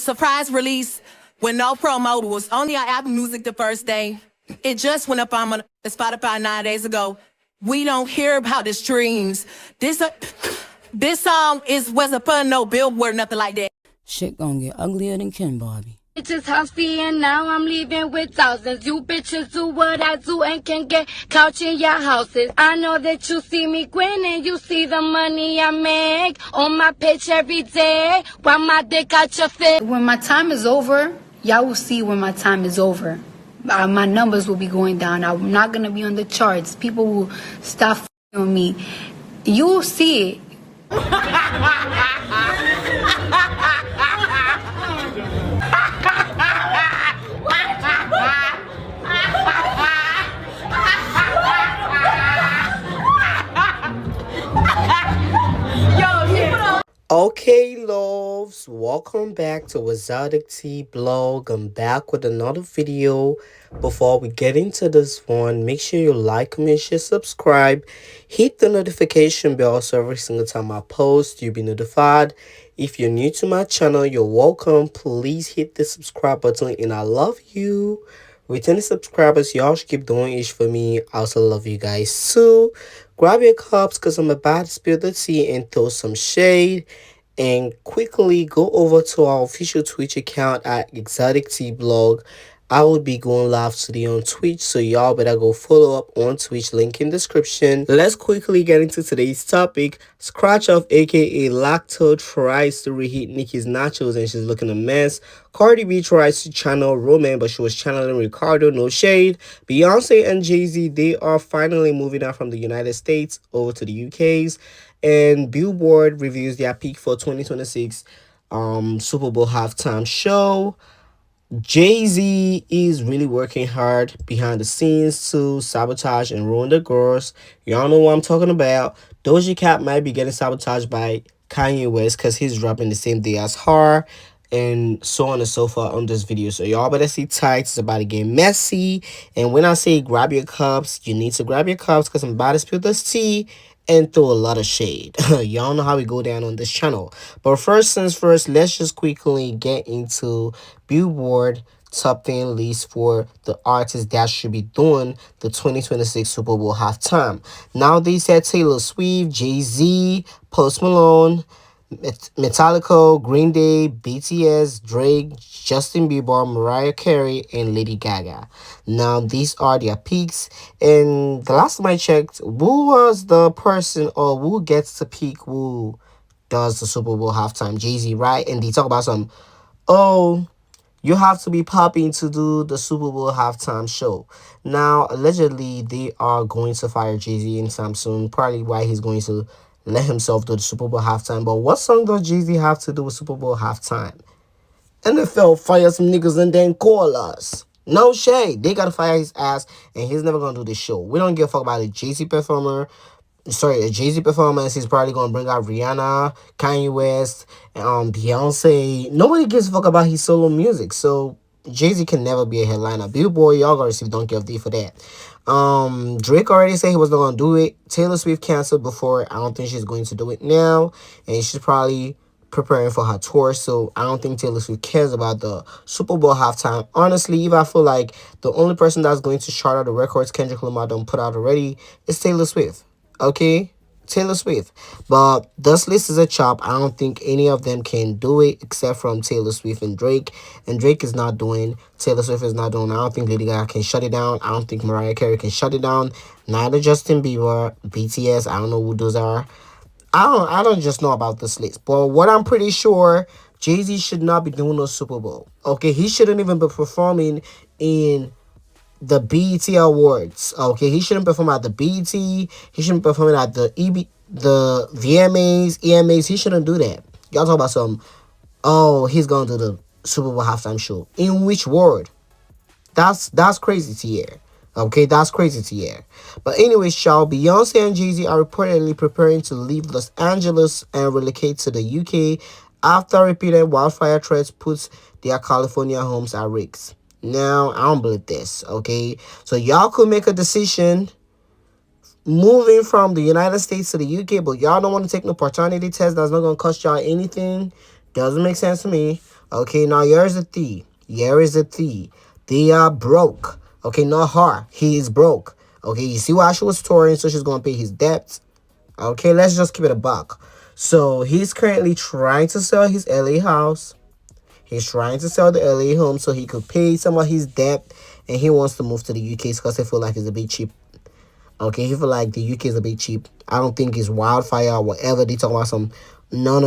surprise release with no promo. It was only on Apple Music the first day. It just went up on Spotify 9 days ago. We don't hear about the streams. This song wasn't put no billboard, nothing like that. Shit gonna get uglier than Ken Barbie. Bitches huffy and now I'm leaving with thousands. You bitches do what I do and can get couch in your houses. I know that you see me grinning, you see the money I make on my pitch every day while my dick out your face. When my time is over, y'all will see when my time is over. My numbers will be going down. I'm not gonna be on the charts. People will stop on me. You'll see it. Okay, loves, welcome back to Exoticteablog. I'm back with another video. Before we get into this one, make sure you like, comment, share, subscribe, hit the notification bell so every single time I post, you'll be notified. If you're new to my channel, you're welcome. Please hit the subscribe button, and I love you. Returning subscribers, y'all should keep doing it for me. I also love you guys too. Grab your cups because I'm about to spill the tea and throw some shade. And quickly go over to our official Twitch account at Exoticteablog. I will be going live today on Twitch, so y'all better go follow up on Twitch, link in description. Let's quickly get into today's topic. Scratch Off aka Latto tries to reheat Nicki's nachos and she's looking a mess. Cardi B tries to channel Roman, but she was channeling Ricardo, no shade. Beyonce and Jay-Z, they are finally moving out from the United States over to the UK's. And Billboard reviews their peak for 2026 Super Bowl halftime show. Jay-Z is really working hard behind the scenes to sabotage and ruin the girls. Y'all know what I'm talking about. Doja Cat might be getting sabotaged by Kanye West because he's dropping the same day as her, and so on and so forth on this video. So y'all better see tight. It's about to get messy. And when I say grab your cups, you need to grab your cups because I'm about to spill this tea and throw a lot of shade. Y'all know how we go down on this channel. But first things first, let's just quickly get into Billboard top 10 list for the artists that should be doing the 2026 Super Bowl halftime. Now they said Taylor Swift, Jay-Z, Post Malone, Metallica, Green Day, BTS, Drake, Justin Bieber, Mariah Carey, and Lady Gaga. Now these are their peaks, and the last time I checked, who was the person or who gets to peak who does the Super Bowl halftime? Jay-Z, right? And they talk about some, oh, you have to be popping to do the Super Bowl halftime show. Now allegedly they are going to fire Jay-Z anytime soon, probably why he's going to let himself do the Super Bowl halftime. But what song does Jay-Z have to do with Super Bowl halftime? NFL fire some niggas and then call us. No shade. They gotta fire his ass, and he's never gonna do this show. We don't give a fuck about a Jay-Z performer. Sorry, a Jay-Z performance. He's probably gonna bring out Rihanna, Kanye West, Beyonce. Nobody gives a fuck about his solo music. So Jay-Z can never be a headliner. Billboard, y'all gotta receive don't give a D for that. Drake already said he was not gonna do it. Taylor Swift canceled before. I don't think she's going to do it now, and she's probably preparing for her tour. So I don't think Taylor Swift cares about the Super Bowl halftime. Honestly, even I feel like the only person that's going to chart out the records Kendrick Lamar don't put out already is Taylor Swift. Okay, Taylor Swift. But this list is a chop. I don't think any of them can do it except from Taylor Swift and Drake. And Drake is not doing. Taylor Swift is not doing. I don't think Lady Gaga can shut it down. I don't think Mariah Carey can shut it down. Neither Justin Bieber, BTS. I don't know who those are. I don't just know about this list. But what I'm pretty sure, Jay-Z should not be doing no Super Bowl. Okay, he shouldn't even be performing in the BET Awards. Okay, he shouldn't perform at the BET. He shouldn't be performing at the the VMAs, EMAs. He shouldn't do that. Y'all talk about some, oh, he's going to do the Super Bowl halftime show. In which word? That's crazy to hear. Okay, that's crazy to hear. But anyways, y'all, Beyonce and Jay-Z are reportedly preparing to leave Los Angeles and relocate to the UK after repeated wildfire threats puts their California homes at risk. Now, I don't believe this, okay? So y'all could make a decision moving from the United States to the UK, but y'all don't want to take no paternity test that's not going to cost y'all anything. Doesn't make sense to me. Okay, now here's the tea. Here is the tea. They are broke. Okay, not her. He is broke. Okay, you see why she was touring, so she's gonna pay his debts. Okay, let's just keep it a buck. So he's currently trying to sell his LA house. He's trying to sell the LA home so he could pay some of his debt, and he wants to move to the UK because he feel like it's a bit cheap. Okay, he feel like the UK is a bit cheap. I don't think it's wildfire or whatever they talk about. Some no.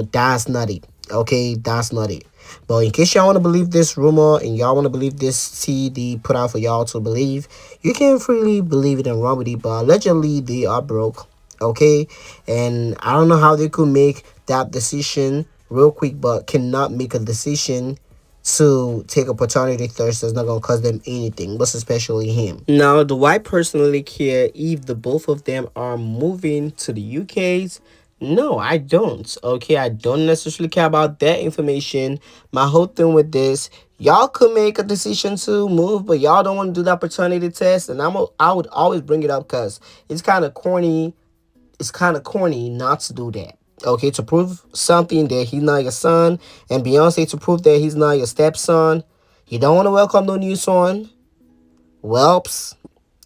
That's not it. Okay, that's not it. But in case y'all want to believe this rumor and y'all want to believe this CD put out for y'all to believe, you can freely believe it and run with it. But allegedly they are broke. Okay, and I don't know how they could make that decision real quick, but cannot make a decision to take a paternity test that's not gonna cost them anything, but especially him. Now, do I personally care if the both of them are moving to the UK's? No, I don't. Okay, I don't necessarily care about that information. My whole thing with this, y'all could make a decision to move, but y'all don't want to do that paternity test, and I would always bring it up because it's kind of corny. It's kind of corny not to do that. Okay, to prove something that he's not your son, and Beyonce to prove that he's not your stepson. You don't want to welcome no new son. Welps,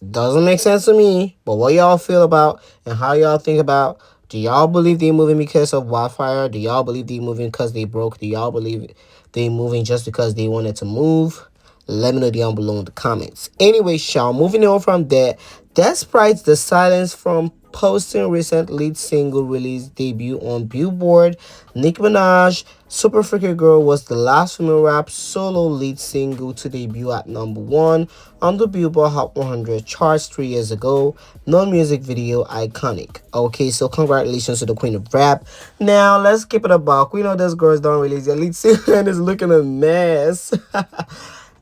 doesn't make sense to me. But what y'all feel about and how y'all think about? Do y'all believe they moving because of wildfire? Do y'all believe they moving because they broke? Do y'all believe they moving just because they wanted to move? Let me know down below in the comments. Anyway, y'all, moving on from that, despite the silence from posting recent lead single release debut on Billboard, Nicki Minaj Super Freaky Girl was the last female rap solo lead single to debut at #1 on the Billboard Hot 100 charts 3 years ago. No music video, iconic. Okay, so congratulations to the queen of rap. Now let's keep it a buck. We know those girls don't release their lead single and it's looking a mess.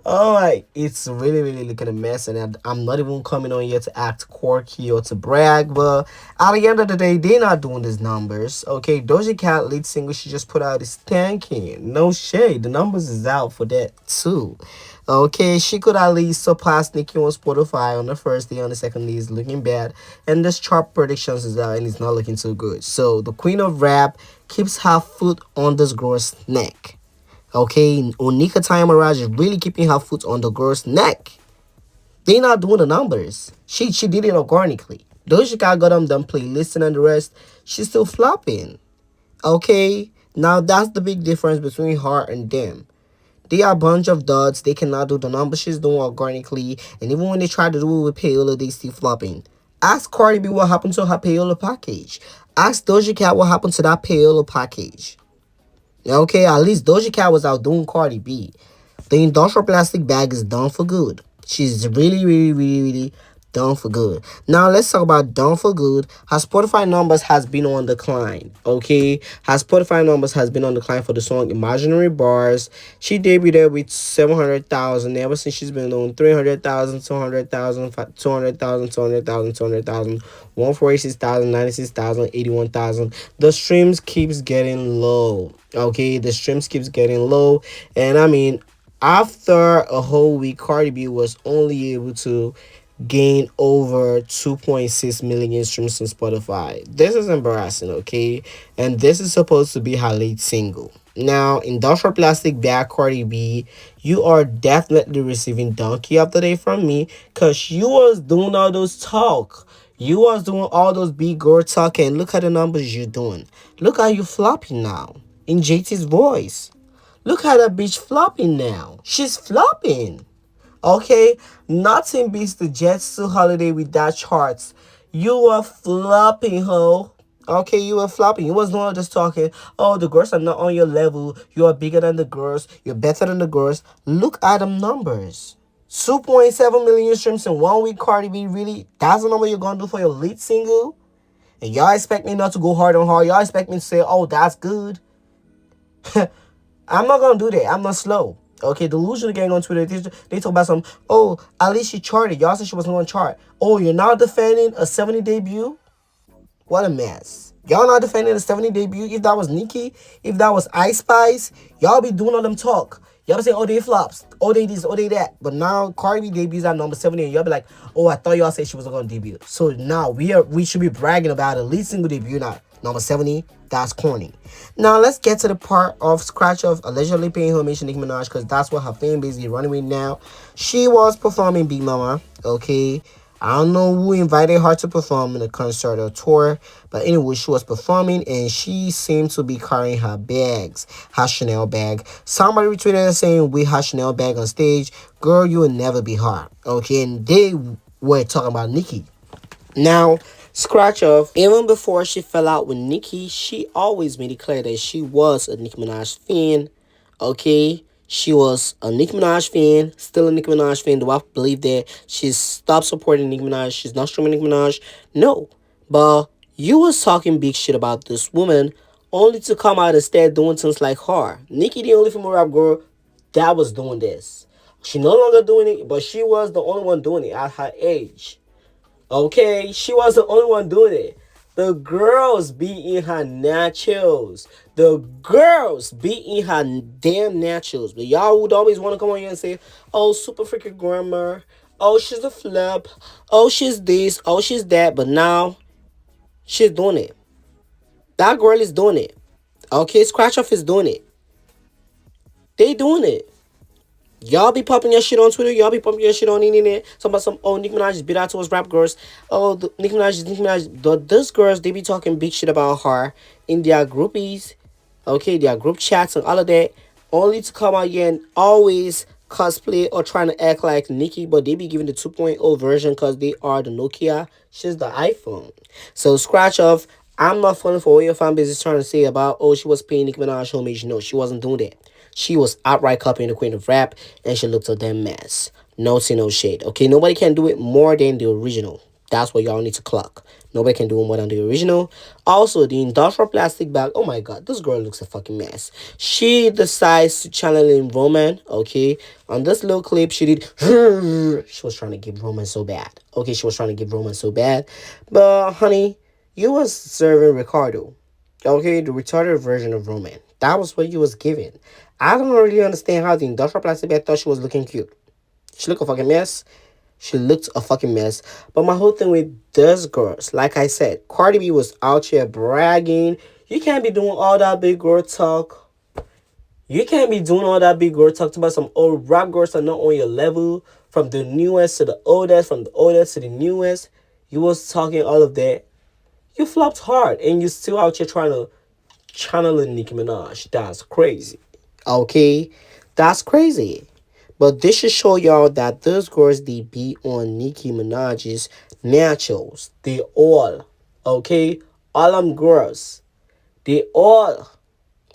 Oh, it's really looking a mess, and I'm not even coming on here to act quirky or to brag, but at the end of the day, they're not doing these numbers. Okay, Doja Cat lead single she just put out is tanking. No shade, the numbers is out for that too. Okay, she could at least surpass Nicki on Spotify on the first day. On the second day is looking bad, and this chart predictions is out and it's not looking so good. So the queen of rap keeps her foot on this girl's neck. Okay, Onika Tayamaraj is really keeping her foot on the girl's neck. They not doing the numbers. She did it organically. Doja Cat got them done playlisting and the rest. She's still flopping. Okay, now that's the big difference between her and them. They are a bunch of duds. They cannot do the numbers she's doing organically. And even when they try to do it with payola, they still flopping. Ask Cardi B what happened to her payola package. Ask Doja Cat what happened to that payola package. Okay, at least Doja Cat was outdoing Cardi B. The industrial plastic bag is done for good. She's really done for good. Now let's talk about done for good. Her Spotify numbers has been on decline. Okay, her Spotify numbers has been on decline for the song Imaginary Bars. She debuted with 700,000. Ever since she's been on 300,000, 200,000, 200,000, 200,000, 200,000, 146,000, 96,000, 81,000. The streams keeps getting low. Okay, the streams keeps getting low, and I mean, after a whole week, Cardi B was only able to gain over 2.6 million streams on Spotify. This is embarrassing, okay? And this is supposed to be her lead single. Now, Industrial Plastic Bag Cardi B, you are definitely receiving donkey of the day from me because you was doing all those talk. You was doing all those big girl talk, and look at the numbers you're doing. Look how you flopping now. In JT's voice. Look how that bitch flopping now. She's flopping. Okay? Nothing beats the Jets to Holiday with that charts. You were flopping, ho. Okay, you were flopping. You was not just talking, oh, the girls are not on your level. You are bigger than the girls. You're better than the girls. Look at them numbers. 2.7 million streams in 1 week, Cardi B. Really? That's the number you're going to do for your lead single? And y'all expect me not to go hard on her? Y'all expect me to say, oh, that's good? I'm not gonna do that. I'm not slow. Okay, Delusional Gang on Twitter, they talk about some, oh, at least she charted. Y'all said she wasn't gonna chart. Oh, you're not defending a 70 debut? What a mess. Y'all not defending a 70 debut? If that was Nicki, if that was Ice Spice, y'all be doing all them talk. Y'all be saying, oh, they flops, oh, they this, oh, they that. But now Cardi B debuts at number 70, and y'all be like, oh, I thought y'all said she wasn't gonna debut. So now we should be bragging about a lead single debut, Number 70, that's corny. Now let's get to the part of scratch of allegedly paying homage to Nicki Minaj, because that's what her fan base is running with now. She was performing Big Mama, okay? I don't know who invited her to perform in a concert or tour, but anyway, she was performing and she seemed to be carrying her bags, her Chanel bag. Somebody retweeted her saying, with her Chanel bag on stage, girl, you will never be her, okay? And they were talking about Nicki. Now, scratch off, even before she fell out with Nicki, she always made it clear that she was a Nicki Minaj fan, okay? She was a Nicki Minaj fan, still a Nicki Minaj fan. Do I believe that she's stopped supporting Nicki Minaj? She's not streaming Nicki Minaj? No. But you was talking big shit about this woman only to come out instead doing things like her. Nicki, the only female rap girl that was doing this. She no longer doing it, but she was the only one doing it at her age. Okay, she was the only one doing it. The girls be in her nachos. The girls be in her damn nachos. But y'all would always want to come on here and say, oh, super freaking grandma. Oh, she's a flip. Oh, she's this. Oh, she's that. But now, she's doing it. That girl is doing it. Okay, Scratch Off is doing it. They doing it. Y'all be popping your shit on Twitter. Y'all be popping your shit on the internet. Talking about some, oh, Nicki Minaj is beat out to us rap girls. Oh, Nicki Minaj. Those girls, they be talking big shit about her in their groupies. Okay, their group chats and all of that. Only to come out here and always cosplay or trying to act like Nicki. But they be giving the 2.0 version because they are the Nokia. She's the iPhone. So, Scratch Off. I'm not falling for what your fan base is trying to say about, oh, she was paying Nicki Minaj homage. No, she wasn't doing that. She was outright copying the queen of rap, and she looked a damn mess. No tea, no shade. Okay, nobody can do it more than the original. That's what y'all need to clock. Nobody can do it more than the original. Also, the industrial plastic bag. Oh my god, this girl looks a fucking mess. She decides to channel in Roman. Okay, on this little clip, she did. She was trying to give Roman so bad. Okay, she was trying to give Roman so bad. But honey, you was serving Ricardo. Okay, the retarded version of Roman. That was what you was giving. I don't really understand how the industrial plastic bag thought she was looking cute. She looked a fucking mess. She looked a fucking mess. But my whole thing with those girls, like I said, Cardi B was out here bragging. You can't be doing all that big girl talk. You can't be doing all that big girl talk about some old rap girls that are not on your level. From the newest to the oldest, from the oldest to the newest. You was talking all of that. You flopped hard and you still out here trying to channeling Nicki Minaj. That's crazy. Okay? That's crazy. But this should show y'all that those girls, they be on Nicki Minaj's nachos. They all, okay? All them girls, they all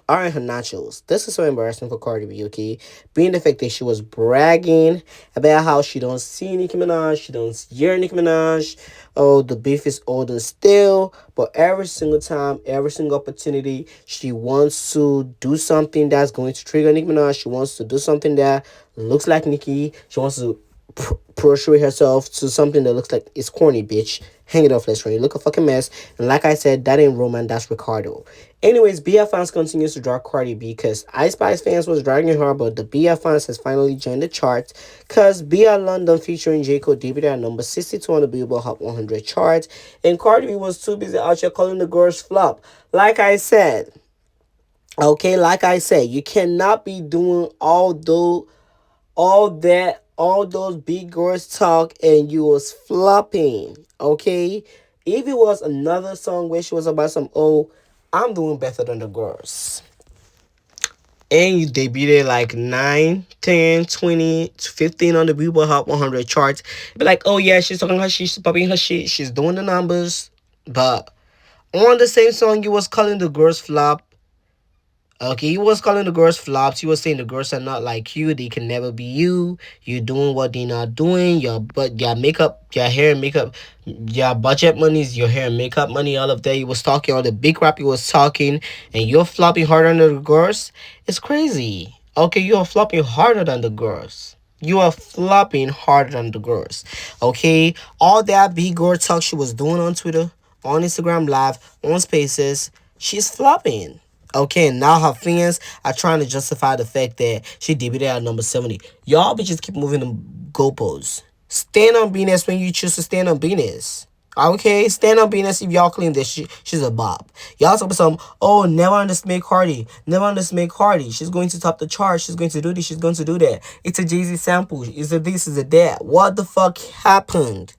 are in her nachos. This is so embarrassing for Cardi B, okay? Being the fact that she was bragging about how she don't see Nicki Minaj, she don't hear Nicki Minaj. Oh, the beef is older still. But every single time, every single opportunity, she wants to do something that's going to trigger Nicki Minaj. She wants to do something that looks like Nicki. She wants to portray herself to something that looks like it's corny, bitch. Hang it off, let's run. You look a fucking mess. And like I said, that ain't Roman, that's Ricardo. Anyways, BF fans continues to drag Cardi B because Ice Spice fans was dragging her, but the BF fans has finally joined the charts because BF London featuring J. Cole debuted at number 62 on the Billboard Hot 100 charts, and Cardi B was too busy out here calling the girls flop. Like I said, okay, like I said, you cannot be doing all those big girls talk and you was flopping, okay? If it was another song where she was about some, oh, I'm doing better than the girls, and you debuted like 9, 10, 20, 15 on the Billboard Hot 100 charts, be like, oh yeah, she's talking her shit, she's popping her shit, she's doing the numbers, but on the same song, you was calling the girls flop. Okay, he was calling the girls flops. He was saying the girls are not like you. They can never be you. You're doing what they're not doing. Your makeup, your hair and makeup, your budget money is your hair and makeup money. All of that. He was talking. All the big rap he was talking. And you're flopping harder than the girls. It's crazy. Okay, you are flopping harder than the girls. You are flopping harder than the girls. Okay, all that big girl talk she was doing on Twitter, on Instagram Live, on Spaces, she's flopping. Okay, and now her fans are trying to justify the fact that she debuted at number 70. Y'all bitches keep moving the goalposts. Stand on business when you choose to stand on business. Okay, stand up being as if y'all claim that she's a bop. Y'all talk about some, oh, never underestimate Cardi. Never underestimate Cardi. She's going to top the chart. She's going to do this. She's going to do that. It's a Jay-Z sample. It's a this, is a that. What the fuck happened?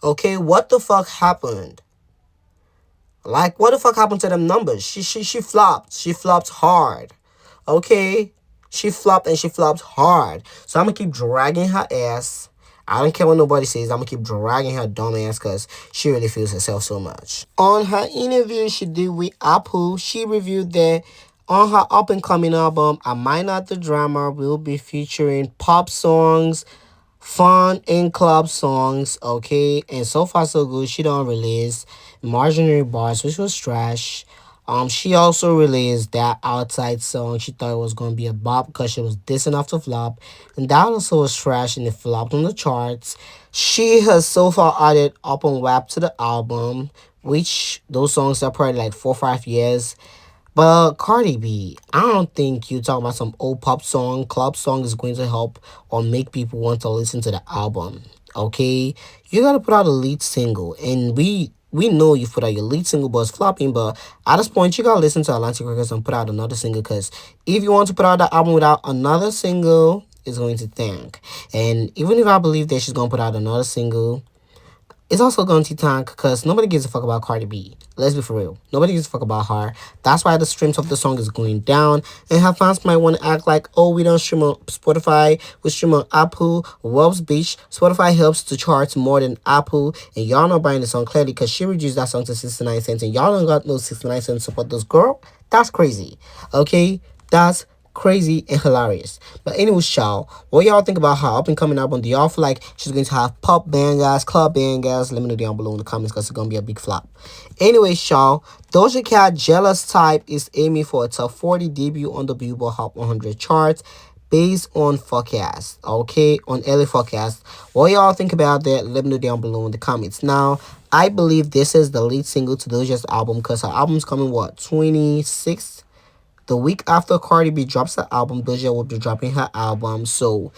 Okay, what the fuck happened? Like, what the fuck happened to them numbers? She flopped. She flopped hard. Okay? She flopped and she flopped hard. So I'm gonna keep dragging her ass. I don't care what nobody says. I'm gonna keep dragging her dumb ass because she really feels herself so much. On her interview she did with Apple, she reviewed that on her up and coming album, I Might Not the Drama will be featuring pop songs, fun and club songs, okay, and so far so good. She don't release Marginary Bars, which was trash. She also released that Outside song. She thought it was gonna be a bop because it was decent enough to flop, and that also was trash and it flopped on the charts. She has so far added Up and Wap to the album, which those songs are probably like 4 or 5 years. But Cardi B, I don't think you talking about some old pop song, club song is going to help or make people want to listen to the album. Okay, you gotta put out a lead single, and we know you put out your lead single, but it's flopping. But at this point, you gotta listen to Atlantic Records and put out another single, because if you want to put out the album without another single, it's going to tank. And even if I believe that she's gonna put out another single, it's also going to tank because nobody gives a fuck about Cardi B. Let's be for real. Nobody gives a fuck about her. That's why the streams of the song is going down. And her fans might want to act like, oh, we don't stream on Spotify. We stream on Apple. Whoops, bitch. Spotify helps to charts more than Apple. And y'all not buying the song clearly because she reduced that song to 69 cents. And y'all don't got no 69 cents to support this girl. That's crazy. Okay? That's crazy and hilarious. But anyway, y'all, what y'all think about her up and coming album? Do y'all feel like she's going to have pop bangers, club bangers? Let me know down below in the comments because it's gonna be a big flop. Anyway, y'all, Doja Cat Jealous Type is aiming for a top 40 debut on the Billboard Hot 100 charts based on forecast. Okay, on early forecast. What y'all think about that? Let me know down below in the comments. Now, I believe this is the lead single to Doja's album because her album's coming what, 26th? The week after Cardi B drops her album, Doja will be dropping her album. So,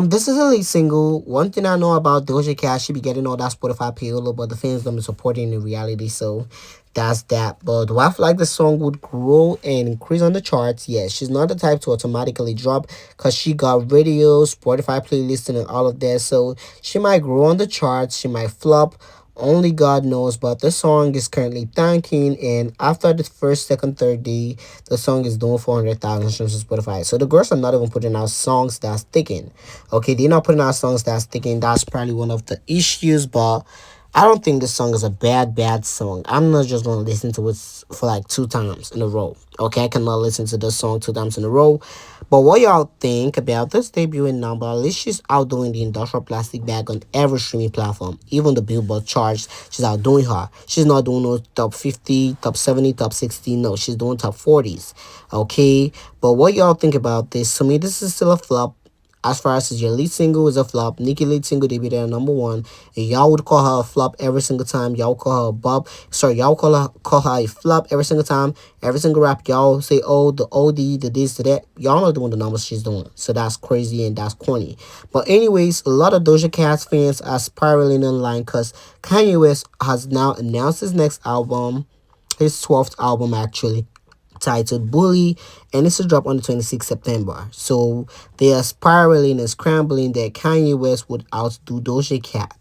this is a lead single. One thing I know about Doja Cat, she be getting all that Spotify payroll, but the fans don't be supporting in reality. So, that's that. But do I feel like the song would grow and increase on the charts? Yes, she's not the type to automatically drop because she got radio, Spotify playlisting, and all of that. So, she might grow on the charts. She might flop. Only God knows, but the song is currently tanking, and after the first, second, third day, the song is doing 400,000 streams on Spotify. So the girls are not even putting out songs that's sticking. Okay, they're not putting out songs that's sticking. That's probably one of the issues, but I don't think this song is a bad song. I'm not just going to listen to it for like 2 times in a row. Okay, I cannot listen to this song 2 times in a row. But what y'all think about this debuting number? At least she's outdoing the Industrial Plastic Bag on every streaming platform. Even the Billboard charts, she's outdoing her. She's not doing no top 50, top 70, top 60. No, she's doing top 40s. Okay, but what y'all think about this? To me, this is still a flop. As far as your lead single is a flop, Nicki lead single debuted at #1, and y'all would call her a flop every single time. Y'all call her a bop. Sorry, y'all call her a flop every single time. Every single rap, y'all say, oh, the OD, the this, the that. Y'all not doing the numbers she's doing. So that's crazy and that's corny. But anyways, a lot of Doja Cat's fans are spiraling online because Kanye West has now announced his next album, his 12th album actually, titled Bully, and it's to drop on the 26th September. So they are spiraling and scrambling that Kanye West would outdo Doja Cat.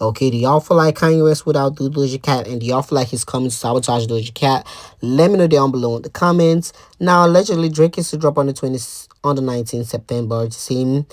Okay, do y'all feel like Kanye West would outdo Doja Cat, and do y'all feel like he's coming to sabotage Doja Cat? Let me know down below in the comments. Now, allegedly, Drake is to drop on the 19th September, the same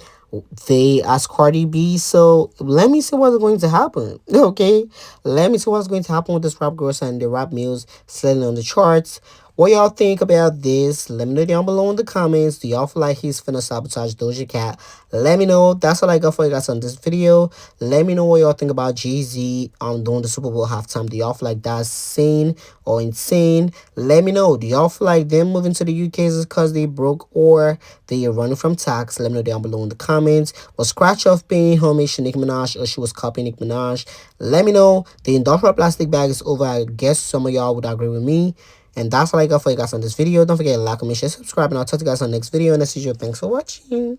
day as Cardi B. So let me see what's going to happen. Okay, let me see what's going to happen with this rap girls and the rap meals selling on the charts. What y'all think about this? Let me know down below in the comments. Do y'all feel like he's finna sabotage Doja Cat? Let me know. That's all I got for you guys on this video. Let me know what y'all think about Jay-Z doing the Super Bowl halftime. Do y'all feel like that's sane or insane? Let me know. Do y'all feel like them moving to the UK is because they broke or they are running from tax? Let me know down below in the comments. Was Scratch Off paying homage to Nicki Minaj, or she was copying Nicki Minaj? Let me know. The Industrial Plastic Bag is over. I guess some of y'all would agree with me. And that's all I got for you guys on this video. Don't forget to like, comment, share, subscribe, and I'll talk to you guys on the next video. And as usual, thanks for watching.